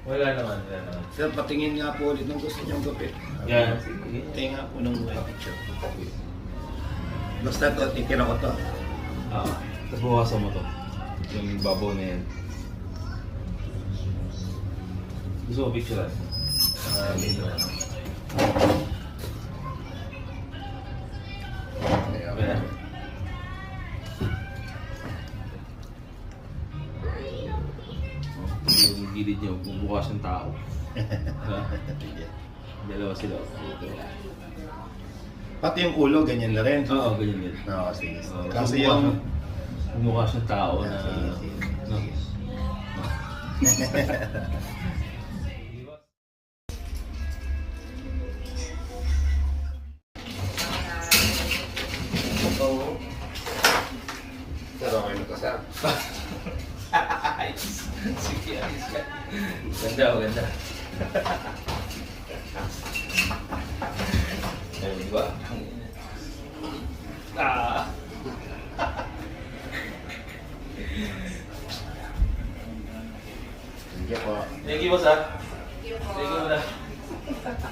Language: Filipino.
Wala naman, wala naman. Sir, patingin nga po ulit ng gusto niyong gupit. Yan. Tingin nga po ng picture. Basta ito, titira ko to. Tapos bukasan mo to. Yung babaw na yan. Gusto mo picture? Dito. Ayan. Yung gilid niya, bubukas ng tao. Dalawa sila. Pati yung ulo, ganyan na rin. Oo, ganyan din. Oo, sige. Oo, Kasi yung... bumukas ng tao na... Sige, sige. No. Oo. Sir, okay na to, sir. Sige, ayos ka. Ganda, ganda. Ayun, di ba? Sige po. Thank you, boss, ha? Thank you, boss.